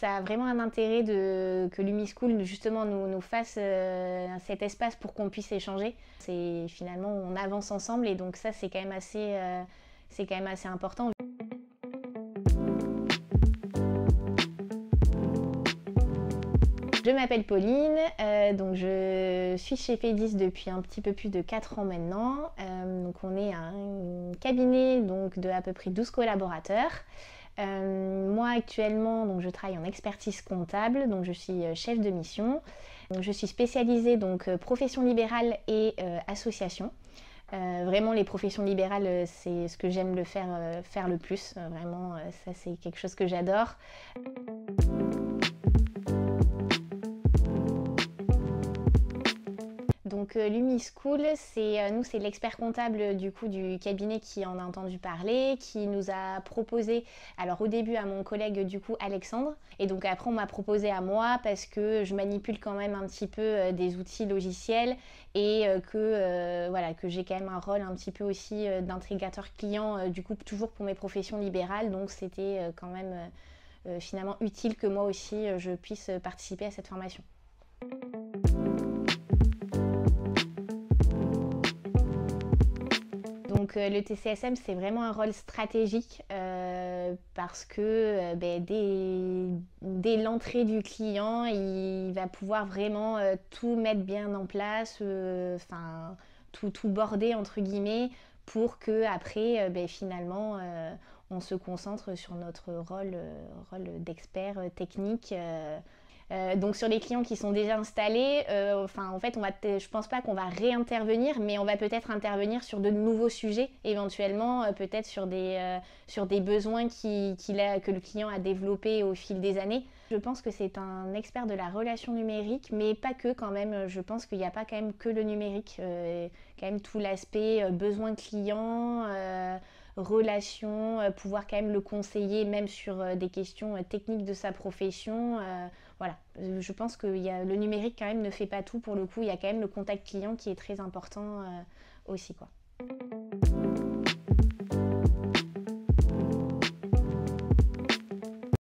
Ça a vraiment un intérêt que l'Umi School justement nous fasse cet espace pour qu'on puisse échanger. C'est finalement on avance ensemble et donc ça c'est quand même assez important. Je m'appelle Pauline, donc je suis chez Fédis depuis un petit peu plus de 4 ans maintenant. Donc on est un cabinet donc, de à peu près 12 collaborateurs. Moi actuellement donc, je travaille en expertise comptable, donc je suis chef de mission. Donc, je suis spécialisée donc profession libérale et association. Vraiment les professions libérales c'est ce que j'aime faire le plus, vraiment ça c'est quelque chose que j'adore. Donc l'Umi School, c'est l'expert comptable du coup du cabinet qui en a entendu parler, qui nous a proposé, alors au début à mon collègue du coup Alexandre, et donc après on m'a proposé à moi parce que je manipule quand même un petit peu des outils logiciels et que j'ai quand même un rôle un petit peu aussi d'intégrateur client du coup toujours pour mes professions libérales, donc c'était quand même finalement utile que moi aussi je puisse participer à cette formation. Donc le TCSM c'est vraiment un rôle stratégique parce que dès l'entrée du client il va pouvoir vraiment tout mettre bien en place, tout border entre guillemets pour que après finalement on se concentre sur notre rôle d'expert technique. Donc sur les clients qui sont déjà installés, en fait, je pense pas qu'on va réintervenir, mais on va peut-être intervenir sur de nouveaux sujets, éventuellement, peut-être sur des besoins que le client a développés au fil des années. Je pense que c'est un expert de la relation numérique, mais pas que quand même. Je pense qu'il n'y a pas quand même que le numérique, quand même tout l'aspect besoin client, relation, pouvoir quand même le conseiller même sur des questions techniques de sa profession. Voilà, je pense que le numérique quand même ne fait pas tout pour le coup, il y a quand même le contact client qui est très important aussi quoi.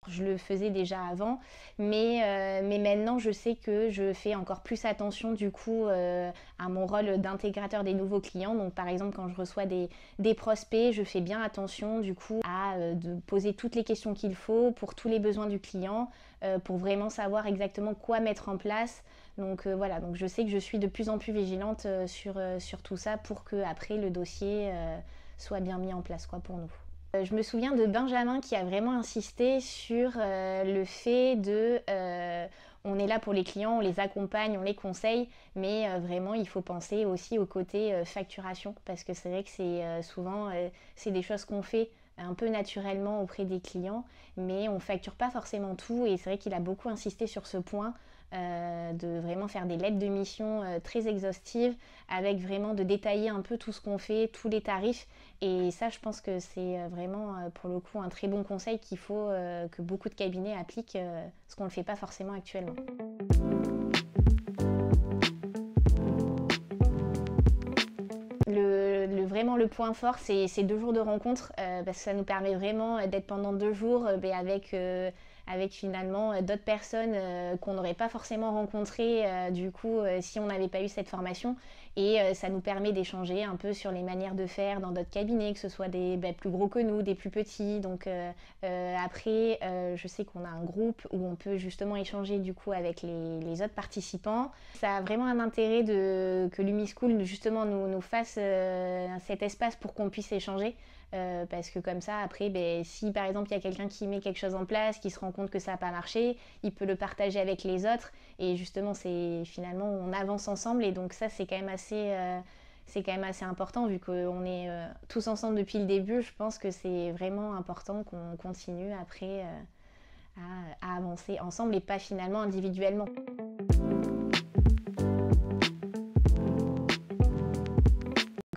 Je le faisais déjà avant, mais maintenant je sais que je fais encore plus attention du coup à mon rôle d'intégrateur des nouveaux clients. Donc par exemple quand je reçois des prospects, je fais bien attention du coup à de poser toutes les questions qu'il faut pour tous les besoins du client, pour vraiment savoir exactement quoi mettre en place. Donc voilà, donc je sais que je suis de plus en plus vigilante sur tout ça pour que après le dossier soit bien mis en place quoi, pour nous. Je me souviens de Benjamin qui a vraiment insisté sur le fait on est là pour les clients, on les accompagne, on les conseille, mais vraiment il faut penser aussi au côté facturation parce que c'est vrai que c'est souvent c'est des choses qu'on fait un peu naturellement auprès des clients, mais on facture pas forcément tout et c'est vrai qu'il a beaucoup insisté sur ce point. De vraiment faire des lettres de mission très exhaustives avec vraiment de détailler un peu tout ce qu'on fait, tous les tarifs et ça je pense que c'est vraiment pour le coup un très bon conseil qu'il faut que beaucoup de cabinets appliquent parce qu'on ne le fait pas forcément actuellement. Vraiment le point fort c'est ces 2 jours de rencontre parce que ça nous permet vraiment d'être pendant 2 jours avec finalement d'autres personnes qu'on n'aurait pas forcément rencontrées du coup si on n'avait pas eu cette formation et ça nous permet d'échanger un peu sur les manières de faire dans d'autres cabinets, que ce soit des plus gros que nous, des plus petits. Donc après je sais qu'on a un groupe où on peut justement échanger du coup avec les autres participants. Ça a vraiment un intérêt que l'Umi School justement nous fasse cet espace pour qu'on puisse échanger. Parce que comme ça après si par exemple il y a quelqu'un qui met quelque chose en place, qui se rend compte que ça n'a pas marché, il peut le partager avec les autres et justement c'est finalement on avance ensemble et donc ça c'est quand même assez important vu qu'on est tous ensemble depuis le début. Je pense que c'est vraiment important qu'on continue après à avancer ensemble et pas finalement individuellement.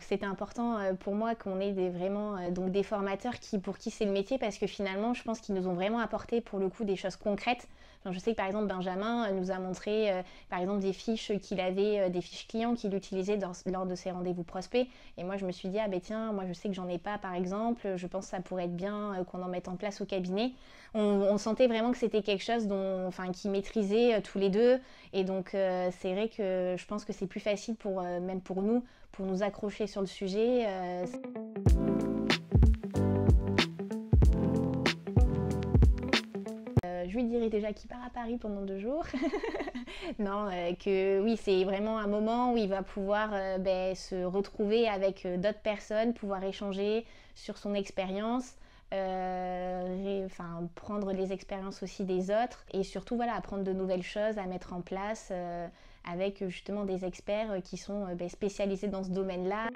c'était important pour moi qu'on ait vraiment donc des formateurs pour qui c'est le métier, parce que finalement, je pense qu'ils nous ont vraiment apporté pour le coup des choses concrètes. Genre, je sais que par exemple, Benjamin nous a montré par exemple des fiches qu'il avait, des fiches clients qu'il utilisait lors de ses rendez-vous prospects. Et moi, je me suis dit, ah ben tiens, moi je sais que j'en ai pas par exemple, je pense que ça pourrait être bien qu'on en mette en place au cabinet. On sentait vraiment que c'était quelque chose qu'ils maîtrisaient tous les deux. Et donc, c'est vrai que je pense que c'est plus facile même pour nous, pour nous accrocher sur le sujet. Je lui dirais déjà qu'il part à Paris pendant 2 jours. Non, que oui, c'est vraiment un moment où il va pouvoir se retrouver avec d'autres personnes, pouvoir échanger sur son expérience, prendre les expériences aussi des autres, et surtout voilà, apprendre de nouvelles choses à mettre en place avec justement des experts qui sont spécialisés dans ce domaine-là.